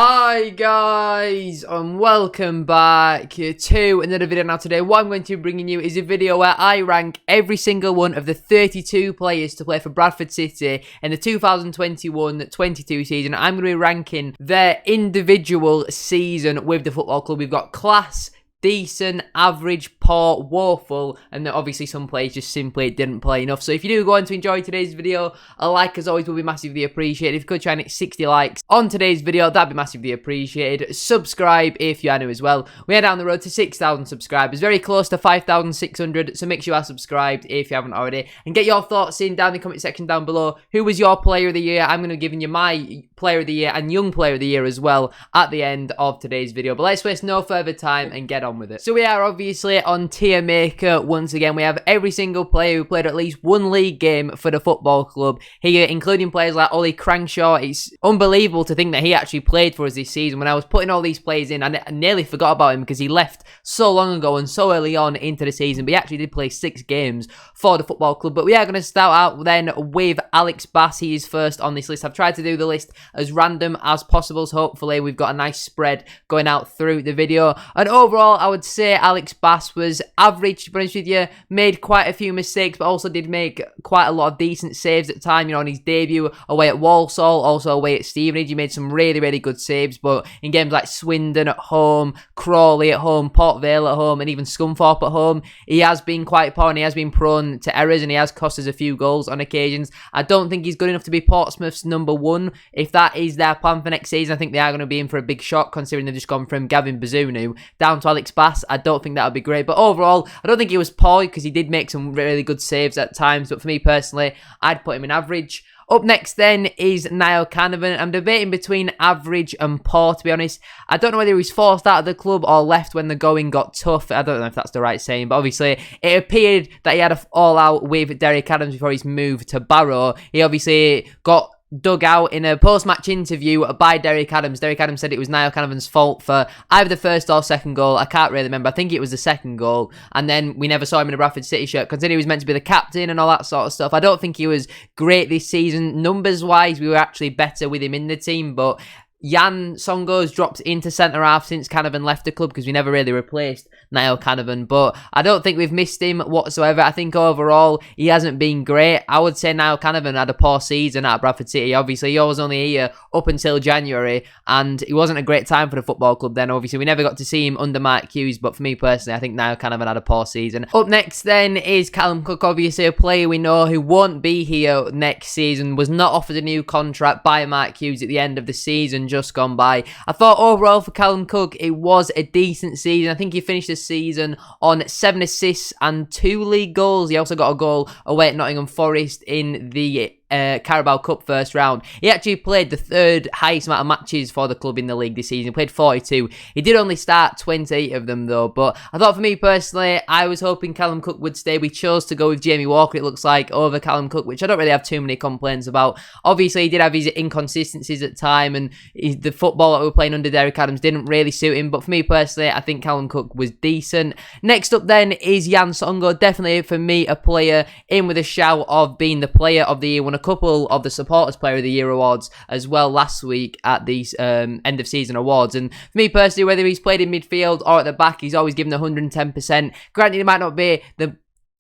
Hi guys, and welcome back to another video. Now today what I'm going to be bringing you is a video where I rank every single one of the 32 players to play for Bradford City in the 2021-22 season. I'm going to be ranking their individual season with the football club. We've got class, decent, average, poor, woeful, and then obviously some players just simply didn't play enough. So if you do go on to enjoy today's video, a like as always will be massively appreciated. If you could try and hit 60 likes on today's video, that'd be massively appreciated. Subscribe if you are new as well. We are down the road to 6,000 subscribers, very close to 5,600, so make sure you are subscribed if you haven't already, and get your thoughts in down in the comment section down below. Who was your player of the year? I'm going to be giving you my player of the year and young player of the year as well at the end of today's video. But let's waste no further time and get on with it. So we are obviously on tier maker once again. We have every single player who played at least one league game for the football club here, including players like Ollie Crankshaw. It's unbelievable to think that he actually played for us this season. When I was putting all these players in, I nearly forgot about him because he left so long ago and so early on into the season, but he actually did play 6 games for the football club. But we are going to start out then with Alex Bass. He is first on this list. I've tried to do the list as random as possible, so hopefully we've got a nice spread going out through the video. And overall, I would say Alex Bass was average, to be honest with you. Made quite a few mistakes, but also did make quite a lot of decent saves at the time. You know, on his debut away at Walsall, also away at Stevenage, he made some really, really good saves. But in games like Swindon at home, Crawley at home, Port Vale at home, and even Scunthorpe at home, he has been quite poor and he has been prone to errors and he has cost us a few goals on occasions. I don't think he's good enough to be Portsmouth's number 1. If that is their plan for next season, I think they are going to be in for a big shock considering they've just gone from Gavin Bazunu down to Alex Bass. I don't think that would be great. But overall, I don't think he was poor because he did make some really good saves at times. But for me personally, I'd put him in average. Up next then is Niall Canavan. I'm debating between average and poor, to be honest. I don't know whether he was forced out of the club or left when the going got tough. I don't know if that's the right saying, but obviously it appeared that he had a all-out with Derek Adams before his move to Barrow. He obviously got dug out in a post-match interview by Derek Adams. Derek Adams said it was Niall Canavan's fault for either the first or second goal. I can't really remember. I think it was the second goal. And then we never saw him in a Bradford City shirt, considering he was meant to be the captain and all that sort of stuff. I don't think he was great this season. Numbers-wise, we were actually better with him in the team, but Jan Songo's dropped into centre-half since Canavan left the club because we never really replaced Niall Canavan. But I don't think we've missed him whatsoever. I think overall, he hasn't been great. I would say Niall Canavan had a poor season at Bradford City. Obviously, he was only here up until January, and it wasn't a great time for the football club then. Obviously, we never got to see him under Mark Hughes, but for me personally, I think Niall Canavan had a poor season. Up next then is Callum Cook, obviously a player we know who won't be here next season, was not offered a new contract by Mark Hughes at the end of the season just gone by. I thought overall for Callum Cook, it was a decent season. I think he finished the season on 7 assists and 2 league goals. He also got a goal away at Nottingham Forest in the Carabao Cup first round. He actually played the 3rd highest amount of matches for the club in the league this season. He played 42. He did only start 28 of them though, but I thought for me personally, I was hoping Callum Cook would stay. We chose to go with Jamie Walker, it looks like, over Callum Cook, which I don't really have too many complaints about. Obviously, he did have his inconsistencies at time, and the football that we were playing under Derek Adams didn't really suit him, but for me personally, I think Callum Cook was decent. Next up then is Jan Songo. Definitely for me a player in with a shout of being the player of the year. Won a couple of the Supporters Player of the Year awards as well last week at these end of season awards. And for me personally, whether he's played in midfield or at the back, he's always given 110%. Granted, he might not be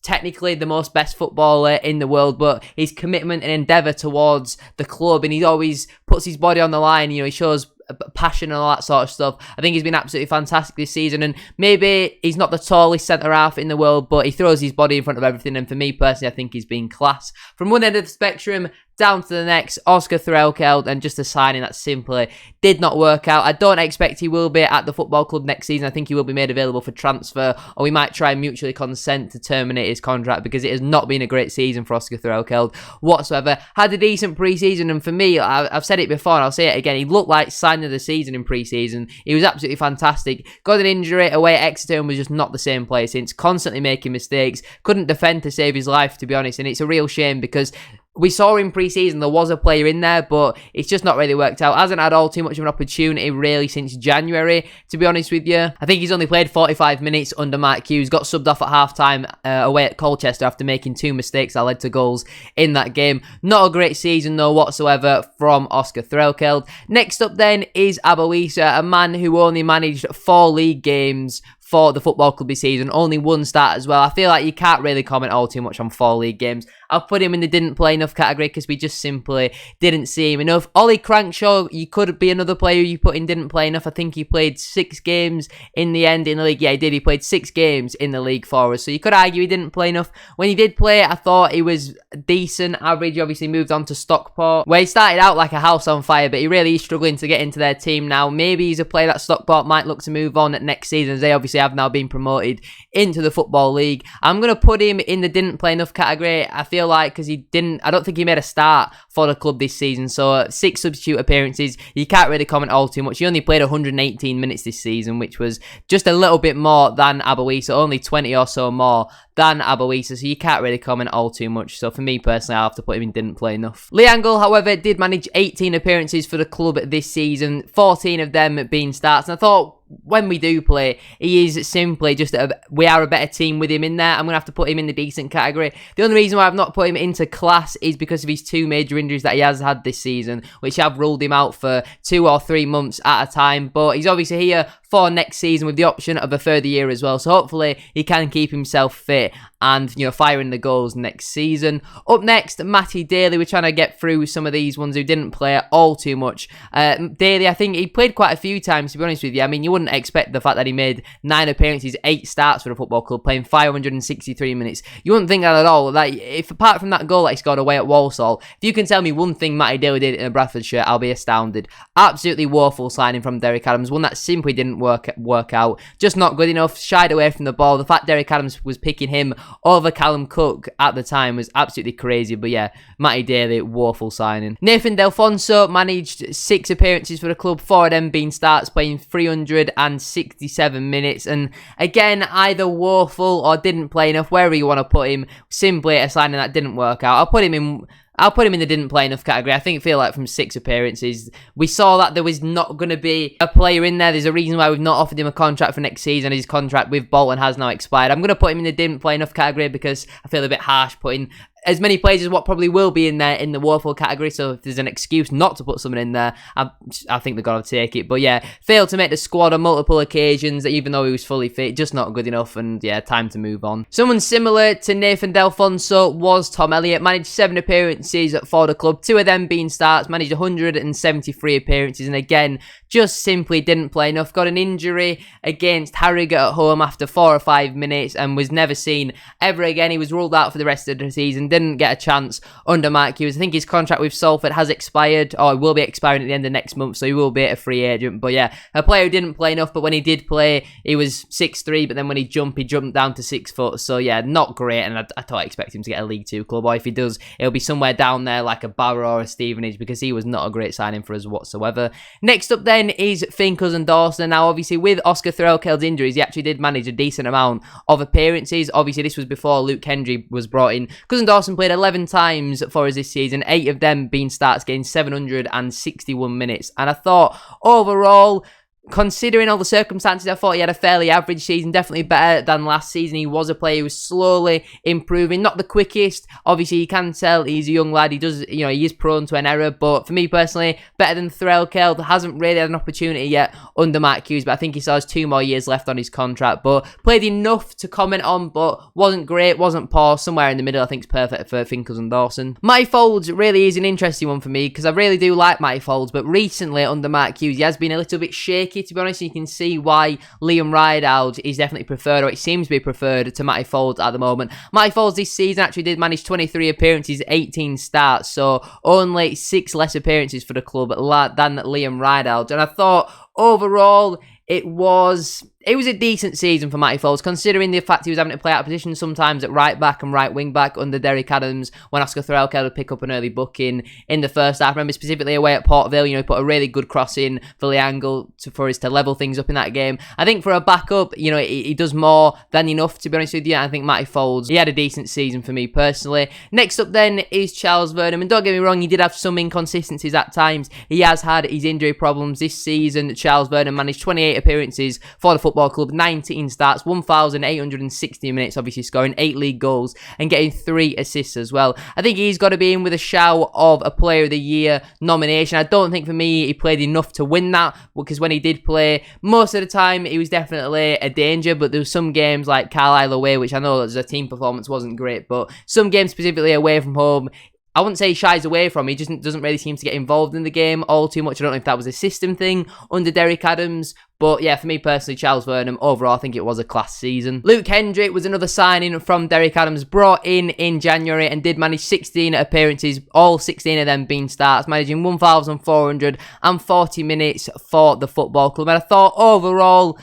technically the most best footballer in the world, but his commitment and endeavour towards the club, and he always puts his body on the line. You know, he shows passion and all that sort of stuff. I think he's been absolutely fantastic this season, and maybe he's not the tallest centre-half in the world, but he throws his body in front of everything, and for me personally, I think he's been class. From one end of the spectrum down to the next, Oscar Threlkeld, and just a signing that simply did not work out. I don't expect he will be at the football club next season. I think he will be made available for transfer, or we might try and mutually consent to terminate his contract because it has not been a great season for Oscar Threlkeld whatsoever. Had a decent pre-season, and for me, I've said it before and I'll say it again, he looked like signing of the season in pre-season. He was absolutely fantastic. Got an injury away at Exeter and was just not the same player since, constantly making mistakes, couldn't defend to save his life, to be honest, and it's a real shame because we saw in pre-season there was a player in there, but it's just not really worked out. Hasn't had all too much of an opportunity really since January, to be honest with you. I think he's only played 45 minutes under Mark Hughes, got subbed off at half-time away at Colchester after making 2 mistakes that led to goals in that game. Not a great season though whatsoever from Oscar Threlkeld. Next up then is Aboisa, a man who only managed 4 league games for the football club this season, only 1 start as well. I feel like you can't really comment all too much on 4 league games. I'll put him in the didn't play enough category because we just simply didn't see him enough. Ollie Crankshaw, you could be another player you put in didn't play enough. I think he played 6 games in the end in the league. Yeah, he did. He played 6 games in the league for us. So you could argue he didn't play enough. When he did play, I thought he was decent, average. He obviously moved on to Stockport, where he started out like a house on fire, but he really is struggling to get into their team now. Maybe he's a player that Stockport might look to move on next season, as they obviously have now been promoted into the Football League. I'm going to put him in the didn't play enough category. I feel like because I don't think he made a start for the club this season. So 6 substitute appearances. You can't really comment all too much. He only played 118 minutes this season, which was just a little bit more than Aboisa, only 20 or so more than Aboisa, so you can't really comment all too much. So for me personally, I'll have to put him in didn't play enough. Lee Angle, however, did manage 18 appearances for the club this season, 14 of them being starts, and I thought when we do play, he is simply just we are a better team with him in there. I'm going to have to put him in the decent category. The only reason why I've not put him into class is because of his 2 major injuries that he has had this season, which have ruled him out for 2 or 3 months at a time. But he's obviously here for next season with the option of a further year as well. So hopefully he can keep himself fit and, firing the goals next season. Up next, Matty Daly. We're trying to get through some of these ones who didn't play all too much. Daly, I think he played quite a few times, to be honest with you. I mean, you wouldn't expect the fact that he made 9 appearances, 8 starts for the football club, playing 563 minutes. You wouldn't think that at all. Like, if apart from that goal that he scored away at Walsall, if you can tell me one thing Matty Daly did in a Bradford shirt, I'll be astounded. Absolutely woeful signing from Derek Adams. One that simply didn't work out. Just not good enough. Shied away from the ball. The fact Derek Adams was picking him over Callum Cook at the time was absolutely crazy. But yeah, Matty Daly, woeful signing. Nathan Delfonso managed 6 appearances for the club, 4 of them being starts, playing 367 minutes. And again, either woeful or didn't play enough, wherever you want to put him. Simply a signing that didn't work out. I'll put him in the didn't play enough category. I feel like from 6 appearances, we saw that there was not going to be a player in there. There's a reason why we've not offered him a contract for next season. His contract with Bolton has now expired. I'm going to put him in the didn't play enough category because I feel a bit harsh putting as many players as what probably will be in there in the woeful category. So if there's an excuse not to put someone in there, I think they've got to take it. But yeah, failed to make the squad on multiple occasions, even though he was fully fit. Just not good enough, and yeah, time to move on. Someone similar to Nathan Delfonso was Tom Elliott. Managed 7 appearances for the club, 2 of them being starts, managed 173 appearances, and again, just simply didn't play enough. Got an injury against Harrogate at home after 4 or 5 minutes and was never seen ever again. He was ruled out for the rest of the season, didn't get a chance under Mark Hughes. I think his contract with Salford has expired, or it will be expiring at the end of next month, so he will be a free agent. But yeah, a player who didn't play enough, but when he did play, he was 6'3", but then when he jumped down to 6 foot. So yeah, not great, and I don't expect him to get a League 2 club, or if he does, it'll be somewhere down there like a Barrow or a Stevenage, because he was not a great signing for us whatsoever. Next up then is Finn Cousin-Dawson. Now obviously with Oscar Threlkeld's injuries, he actually did manage a decent amount of appearances. Obviously this was before Luke Hendry was brought in. Cousin-Dawson played 11 times for us this season, 8 of them being starts, getting 761 minutes. And I thought overall, considering all the circumstances, I thought he had a fairly average season, definitely better than last season. He was a player who was slowly improving, not the quickest. Obviously, you can tell he's a young lad. He does, he is prone to an error, but for me personally, better than Threlkeld. Hasn't really had an opportunity yet under Mark Hughes, but I think he still has 2 more years left on his contract. But played enough to comment on, but wasn't great, wasn't poor. Somewhere in the middle, I think is perfect for Finn Cousin-Dawson. Matty Folds really is an interesting one for me because I really do like Matty Folds, but recently under Mark Hughes, he has been a little bit shaky, to be honest. You can see why Liam Rideout is definitely preferred, or it seems to be preferred, to Matty Folds at the moment. Matty Folds this season actually did manage 23 appearances, 18 starts, so only 6 less appearances for the club than Liam Rideout. And I thought overall it was it was a decent season for Matty Foles, considering the fact he was having to play out of position sometimes at right back and right wing back under Derek Adams when Oscar Threlkeld would pick up an early booking in the first half. I remember specifically away at Port Vale, he put a really good cross in for the angle for us to level things up in that game. I think for a backup, he does more than enough, to be honest with you. I think Matty Foles, he had a decent season for me personally. Next up then is Charles Vernam, and don't get me wrong, he did have some inconsistencies at times. He has had his injury problems this season. Charles Vernam managed 28 appearances for the Football Club, 19 starts, 1,860 minutes, obviously scoring 8 league goals and getting 3 assists as well. I think he's got to be in with a shout of a Player of the Year nomination. I don't think for me he played enough to win that, because when he did play, most of the time he was definitely a danger, but there was some games like Carlisle away, which I know as a team performance wasn't great, but some games specifically away from home, I wouldn't say he shies away from. He just doesn't really seem to get involved in the game all too much. I don't know if that was a system thing under Derek Adams. But yeah, for me personally, Charles Vernam, overall, I think it was a class season. Luke Hendrick was another signing from Derek Adams, brought in January, and did manage 16 appearances, all 16 of them being starts, managing 1,440 minutes for the Football Club. And I thought overall,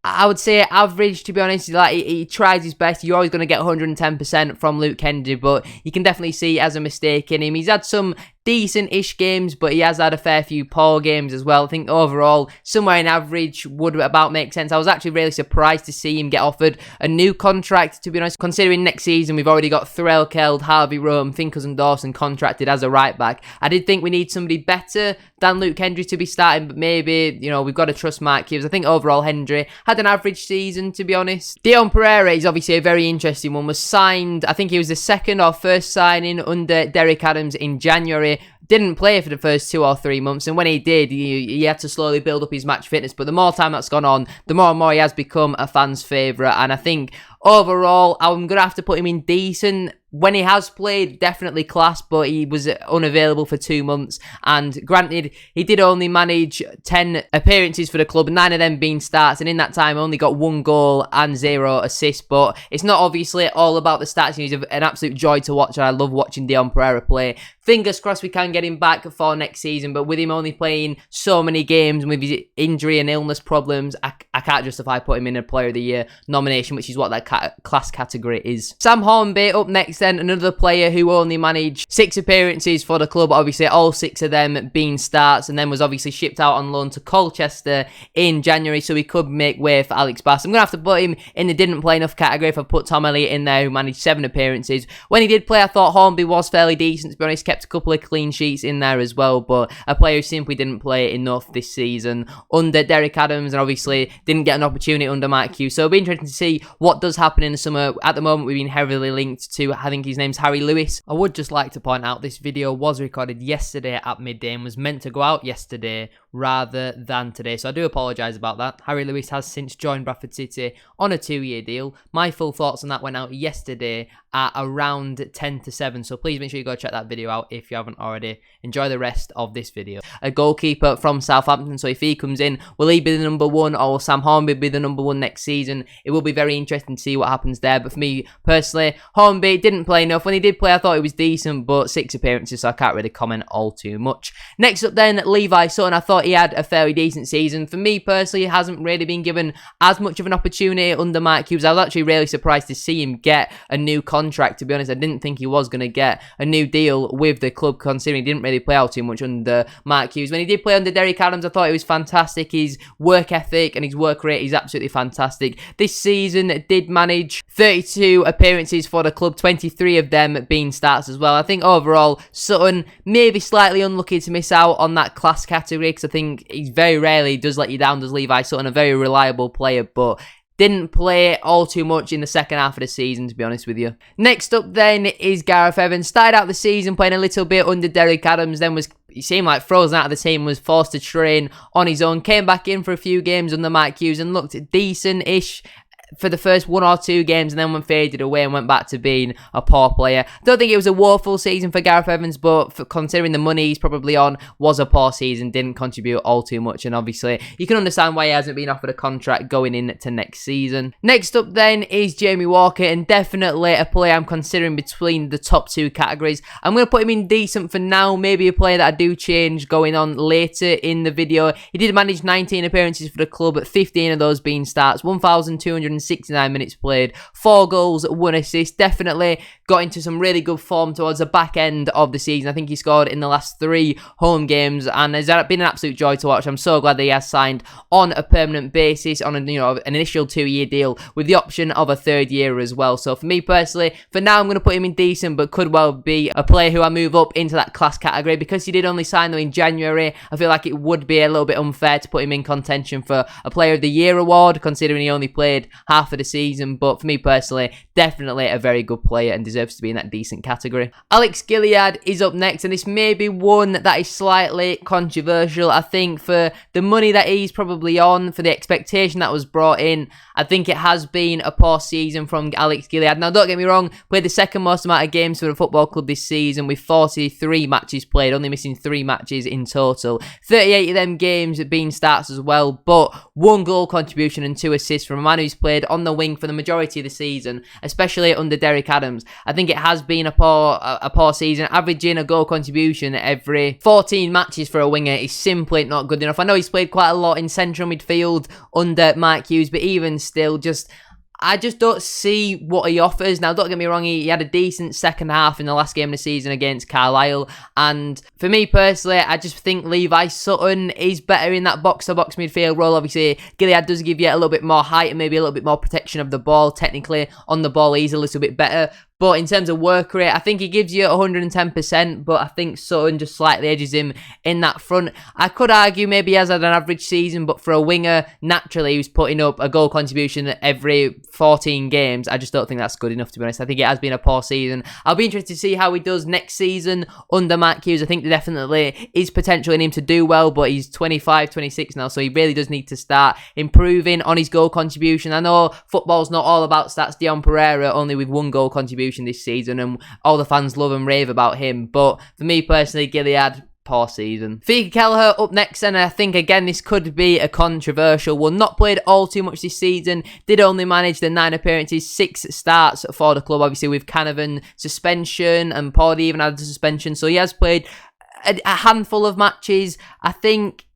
I would say average, to be honest. Like he tries his best. You're always going to get 110% from Luke Hendrick, but you can definitely see he has a mistake in him. He's had some decent-ish games, but he has had a fair few poor games as well. I think overall, somewhere in average would about make sense. I was actually really surprised to see him get offered a new contract, to be honest, considering next season we've already got Threlkeld, Harvey Rome, Finkers and Dawson contracted as a right-back. I did think we need somebody better than Luke Hendry to be starting, but maybe, we've got to trust Mark Hughes. I think overall Hendry had an average season, to be honest. Dion Pereira is obviously a very interesting one. Was signed, I think he was the second or first signing under Derek Adams in January. Didn't play for the first 2 or 3 months, and when he did, he had to slowly build up his match fitness, but the more time that's gone on, the more and more he has become a fan's favourite, and I think overall, I'm going to have to put him in decent. When he has played, definitely class, but he was unavailable for 2 months. And granted, he did only manage 10 appearances for the club, 9 of them being starts, and in that time only got 1 goal and 0 assists. But it's not obviously all about the stats. He's an absolute joy to watch, and I love watching Dion Pereira play. Fingers crossed we can get him back for next season, but with him only playing so many games, with his injury and illness problems, I can't justify putting him in a Player of the Year nomination, which is what that class category is. Sam Hornby up next then, another player who only managed 6 appearances for the club, obviously all 6 of them being starts, and then was obviously shipped out on loan to Colchester in January, so he could make way for Alex Bass. I'm going to have to put him in the didn't play enough category if I put Tom Elliott in there, who managed 7 appearances. When he did play, I thought Hornby was fairly decent, to be honest, kept a couple of clean sheets in there as well, but a player who simply didn't play enough this season under Derek Adams, and obviously didn't get an opportunity under Mark Hughes, so it'll be interesting to see what does happen in the summer. At the moment, we've been heavily linked to, I think his name's Harry Lewis. I would just like to point out this video was recorded yesterday at midday and was meant to go out yesterday rather than today, so I do apologise about that. Harry Lewis has since joined Bradford City on a 2-year deal. My full thoughts on that went out yesterday at around 10 to 7, so please make sure you go check that video out if you haven't already. Enjoy the rest of this video. A goalkeeper from Southampton, so if he comes in, will he be the number 1 or will Sam Hornby be the number 1 next season? It will be very interesting to see what happens there, but for me personally, Hornby didn't play enough. When he did play, I thought he was decent, but 6 appearances, so I can't really comment all too much. Next up then, Levi Sutton. I thought he had a fairly decent season. For me personally, he hasn't really been given as much of an opportunity under Mark Hughes. I was actually really surprised to see him get a new contract, to be honest. I didn't think he was going to get a new deal with the club, considering he didn't really play out too much under Mark Hughes. When he did play under Derek Adams, I thought he was fantastic. His work ethic and his work rate is absolutely fantastic. This season did manage 32 appearances for the club, 23 of them being starts as well. I think overall, Sutton maybe slightly unlucky to miss out on that class category, because I think he very rarely does let you down, does Levi Sutton, a very reliable player, but didn't play all too much in the second half of the season, to be honest with you. Next up then is Gareth Evans. Started out the season playing a little bit under Derek Adams, then he seemed like frozen out of the team, was forced to train on his own, came back in for a few games under Mark Hughes and looked decent-ish. for the first 1 or 2 games and then went faded away and went back to being a poor player. I don't think it was a woeful season for Gareth Evans, but considering the money he's probably on, was a poor season, didn't contribute all too much, and obviously you can understand why he hasn't been offered a contract going into next season. Next up then is Jamie Walker, and definitely a player I'm considering between the top 2 categories. I'm going to put him in decent for now, maybe a player that I do change going on later in the video. He did manage 19 appearances for the club, 15 of those being starts, 1,269 minutes played, 4 goals, 1 assist. Definitely got into some really good form towards the back end of the season. I think he scored in the last 3 home games, and has been an absolute joy to watch. I'm so glad that he has signed on a permanent basis on an initial 2-year deal with the option of a 3rd year as well. So for me personally, for now I'm going to put him in decent, but could well be a player who I move up into that class category. Because he did only sign though in January, I feel like it would be a little bit unfair to put him in contention for a Player of the Year award, considering he only played half of the season. But for me personally, definitely a very good player and deserves to be in that decent category. Alex Gilead is up next, and this may be one that is slightly controversial. I think for the money that he's probably on, for the expectation that was brought in, I think it has been a poor season from Alex Gilead. Now, don't get me wrong, played the second most amount of games for the football club this season with 43 matches played, only missing 3 matches in total. 38 of them games being starts as well, but 1 goal contribution and 2 assists from a man who's played on the wing for the majority of the season, especially under Derek Adams. I think it has been a poor season. Averaging a goal contribution every 14 matches for a winger is simply not good enough. I know he's played quite a lot in central midfield under Mike Hughes, but even still, I just don't see what he offers. Now, don't get me wrong, he had a decent second half in the last game of the season against Carlisle. And for me personally, I just think Levi Sutton is better in that box-to-box midfield role. Obviously, Gilead does give you a little bit more height and maybe a little bit more protection of the ball. Technically, on the ball, he's a little bit better. But in terms of work rate, I think he gives you 110%, but I think Sutton just slightly edges him in that front. I could argue maybe he has had an average season, but for a winger, naturally, he's putting up a goal contribution every 14 games. I just don't think that's good enough, to be honest. I think it has been a poor season. I'll be interested to see how he does next season under Mike Hughes. I think there definitely is potential in him to do well, but he's 25, 26 now, so he really does need to start improving on his goal contribution. I know football's not all about stats. Dion Pereira only with 1 goal contribution this season, and all the fans love and rave about him. But for me personally, Gilead, poor season. Fika Kelleher up next, and I think again this could be a controversial one. Not played all too much this season, did only manage the 9 appearances, 6 starts for the club, obviously with Canavan suspension and Pawdy even had the suspension, so he has played a handful of matches. I think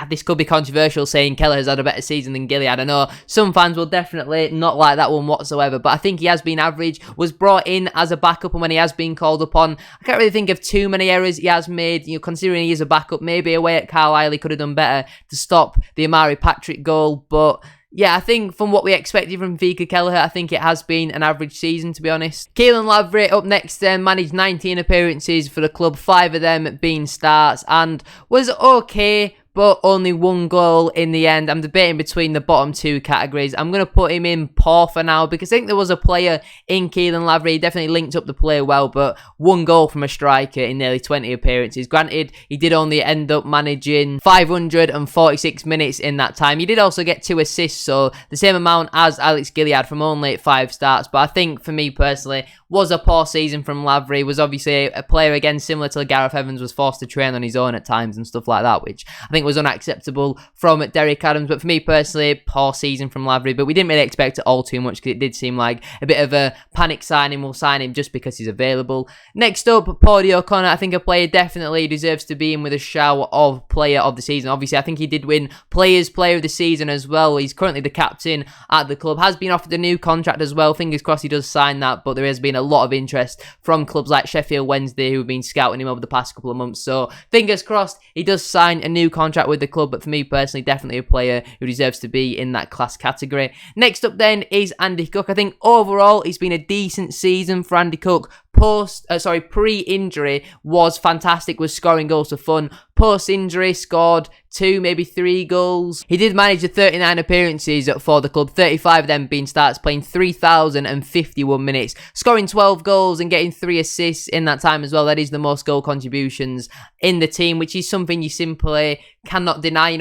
this could be controversial saying Kelleher's had a better season than Gilead. I know some fans will definitely not like that one whatsoever, but I think he has been average, was brought in as a backup, and when he has been called upon, I can't really think of too many errors he has made, considering he is a backup. Maybe away at Carlisle he could have done better to stop the Amari Patrick goal, but yeah, I think from what we expected from Fika Kelleher, I think it has been an average season, to be honest. Keelan Lavery up next, managed 19 appearances for the club, 5 of them being starts, and was okay, but only 1 goal in the end. I'm debating between the bottom 2 categories. I'm going to put him in poor for now, because I think there was a player in Keelan Lavery. He definitely linked up the play well, but 1 goal from a striker in nearly 20 appearances. Granted, he did only end up managing 546 minutes in that time. He did also get 2 assists, so the same amount as Alex Gilead from only 5 starts. But I think, for me personally, was a poor season from Lavery. Was obviously a player, again, similar to Gareth Evans, was forced to train on his own at times and stuff like that, which I think was unacceptable from Derek Adams. But for me personally, poor season from Lavery, but we didn't really expect it all too much, because it did seem like a bit of a panic signing. We'll sign him just because he's available. Next up, Pawdy O'Connor. I think a player definitely deserves to be in with a shout of player of the season. Obviously, I think he did win player of the season as well. He's currently the captain at the club, has been offered a new contract as well. Fingers crossed he does sign that, but there has been a lot of interest from clubs like Sheffield Wednesday, who've been scouting him over the past couple of months, so fingers crossed he does sign a new contract with the club. But for me personally, definitely a player who deserves to be in that class category. Next up then is Andy Cook. I think overall it's been a decent season for Andy Cook. Pre-injury was fantastic, was scoring goals for fun. Post-injury scored 2, maybe 3 goals. He did manage the 39 appearances for the club, 35 of them being starts, playing 3,051 minutes, scoring 12 goals and getting 3 assists in that time as well. That is the most goal contributions in the team, which is something you simply cannot deny,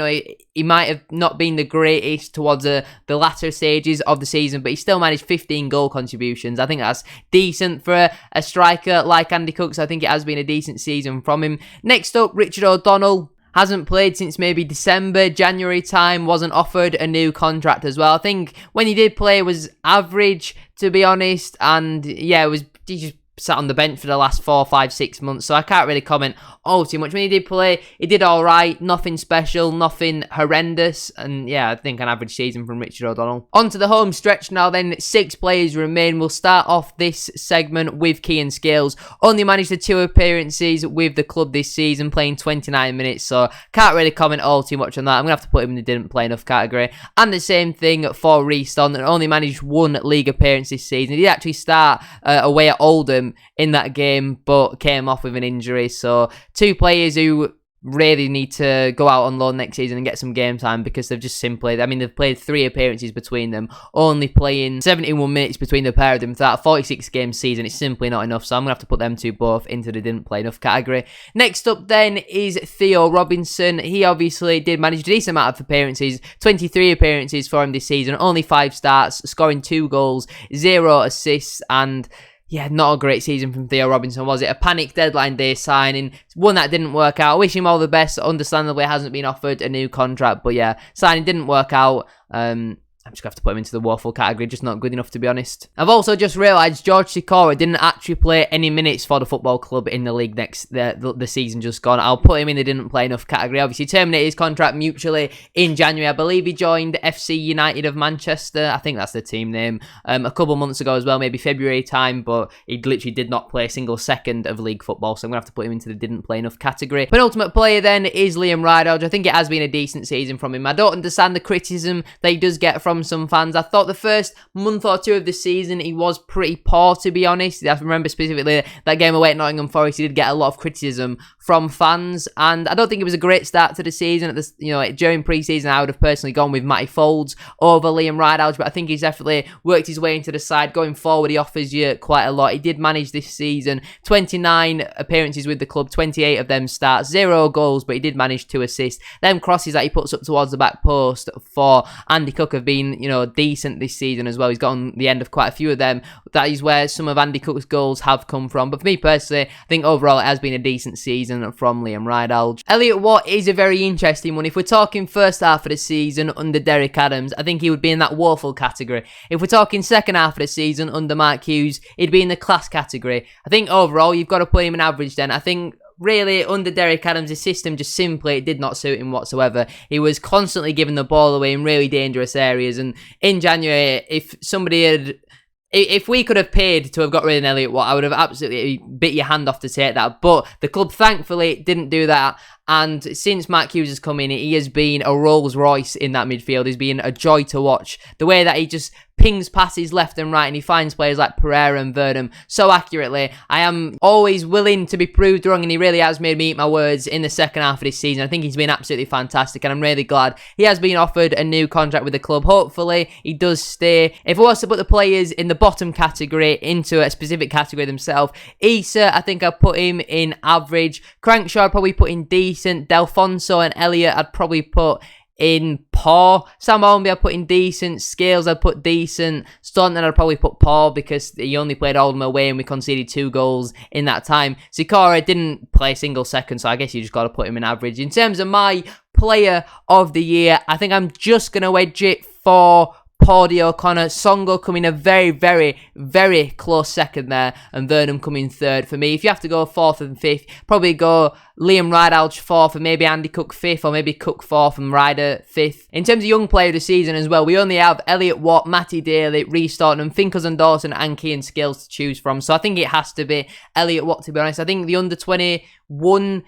he might have not been the greatest towards the latter stages of the season, but he still managed 15 goal contributions. I think that's decent for a striker like Andy Cook, so I think it has been a decent season from him. Next up, Richard O'Donnell. Hasn't played since maybe December, January time, wasn't offered a new contract as well. I think when he did play, it was average, to be honest, and yeah, he just sat on the bench for the last 4, 5, 6 months, so I can't really comment too much. When he did play, he did alright, nothing special, nothing horrendous, and yeah, I think an average season from Richard O'Donnell. On to the home stretch now then, 6 players remain. We'll start off this segment with Cian Scales. Only managed the 2 appearances with the club this season, playing 29 minutes, so can't really comment too much on that. I'm going to have to put him in the didn't play enough category. And the same thing for Reece Staunton, only managed 1 league appearance this season. He did actually start away at Oldham in that game, but came off with an injury, so 2 players who really need to go out on loan next season and get some game time, because they've just simply, they've played 3 appearances between them, only playing 71 minutes between the pair of them for that 46 game season. It's simply not enough, so I'm gonna have to put them 2 both into the didn't play enough category. Next up then is Theo Robinson. He obviously did manage a decent amount of appearances, 23 appearances for him this season, only 5 starts, scoring 2 goals, 0 assists, and yeah, not a great season from Theo Robinson, was it? A panic deadline day signing, one that didn't work out. I wish him all the best. Understandably, hasn't been offered a new contract, but yeah, signing didn't work out. I'm just going to have to put him into the woeful category, just not good enough, to be honest. I've also just realised George Sikora didn't actually play any minutes for the football club in the league the season just gone. I'll put him in the didn't play enough category. Obviously, terminated his contract mutually in January. I believe he joined FC United of Manchester. I think that's the team name. A couple months ago as well, maybe February time, but he literally did not play a single second of league football, so I'm going to have to put him into the didn't play enough category. Penultimate player then is Liam Rideout. I think it has been a decent season from him. I don't understand the criticism that he does get from some fans. I thought the first month or 2 of the season he was pretty poor, to be honest. I remember specifically that game away at Nottingham Forest, he did get a lot of criticism from fans, and I don't think it was a great start to the season. During pre-season, I would have personally gone with Matty Folds over Liam Rideout, but I think he's definitely worked his way into the side. Going forward, he offers you quite a lot. He did manage this season 29 appearances with the club, 28 of them starts, 0 goals, but he did manage 2 assists. Them crosses that he puts up towards the back post for Andy Cook have been, decent this season as well. He's got on the end of quite a few of them. That is where some of Andy Cook's goals have come from. But for me personally, I think overall it has been a decent season from Liam Rideout. Elliot Watt is a very interesting one. If we're talking first half of the season under Derek Adams, I think he would be in that woeful category. If we're talking second half of the season under Mark Hughes, he'd be in the class category. I think overall you've got to put him in average then. I think really, under Derek Adams, his system just simply did not suit him whatsoever. He was constantly giving the ball away in really dangerous areas. And in January, if we could have paid to have got rid of Elliot Watt, I would have absolutely bit your hand off to take that. But the club, thankfully, didn't do that. And since Mark Hughes has come in, he has been a Rolls Royce in that midfield. He's been a joy to watch. The way that he just pings passes left and right, and he finds players like Pereira and Verdum so accurately. I am always willing to be proved wrong, and he really has made me eat my words in the second half of this season. I think he's been absolutely fantastic, and I'm really glad he has been offered a new contract with the club. Hopefully, he does stay. If I was to put the players in the bottom category into a specific category themselves, Issa, I think I'd put him in average. Crankshaw, I'd probably put in decent. Delfonso and Elliott, I'd probably put in poor. Sam Holmby I'd put in decent. Scales I'd put decent. Staunton I'd probably put poor because he only played Oldham away and we conceded 2 goals in that time. Sikora didn't play a single second, so I guess you just got to put him in average. In terms of my player of the year, I think I'm just going to wedge it for Paudie O'Connor. Songo coming a very, very, very close second there, and Verdum coming third for me. If you have to go 4th and 5th, probably go Liam Rideout 4th, and maybe Andy Cook 5th, or maybe Cook 4th and Ryder 5th. In terms of young player of the season as well, we only have Elliot Watt, Matty Daly, Reece Staunton, Finkers and Dawson, and Cian Scales to choose from. So I think it has to be Elliot Watt, to be honest. I think the under 21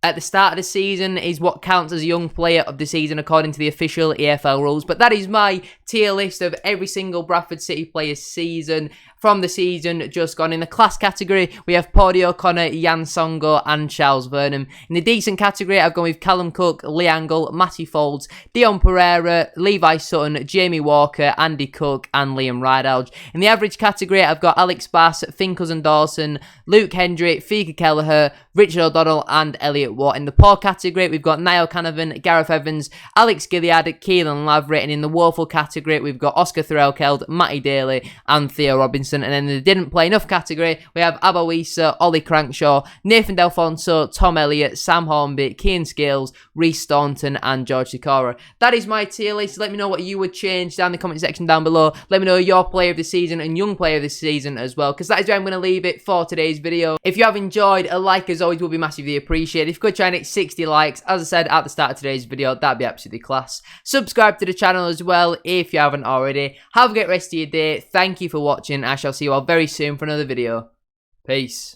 at the start of the season is what counts as a young player of the season according to the official EFL rules. But that is my tier list of every single Bradford City player's season from the season just gone. In the class category, we have Paudie O'Connor, Jan Songo, and Charles Burnham. In the decent category, I've gone with Callum Cook, Lee Angle, Matty Folds, Dion Pereira, Levi Sutton, Jamie Walker, Andy Cook, and Liam Ridehalgh. In the average category, I've got Alex Bass, Finn Cousin-Dawson, Luke Hendry, Figa Kelleher, Richard O'Donnell, and Elliot Watt. In the poor category, we've got Niall Canavan, Gareth Evans, Alex Gilliard, Keelan Laverick, and in the woeful category, we've got Oscar Thorell-Keld, Matty Daly, and Theo Robinson. And then in the didn't play enough category, we have Abawisa, Ollie Crankshaw, Nathan Delfonso, Tom Elliott, Sam Hornby, Kean Scales, Reece Staunton, and George Sikora. That is my tier list. Let me know what you would change down in the comment section down below. Let me know your player of the season and young player of the season as well, because that is where I'm going to leave it for today's video. If you have enjoyed, a like as always will be massively appreciated. If you could try and hit 60 likes, as I said at the start of today's video, that'd be absolutely class. Subscribe to the channel as well if you haven't already. Have a great rest of your day. Thank you for watching. I shall see you all very soon for another video. Peace.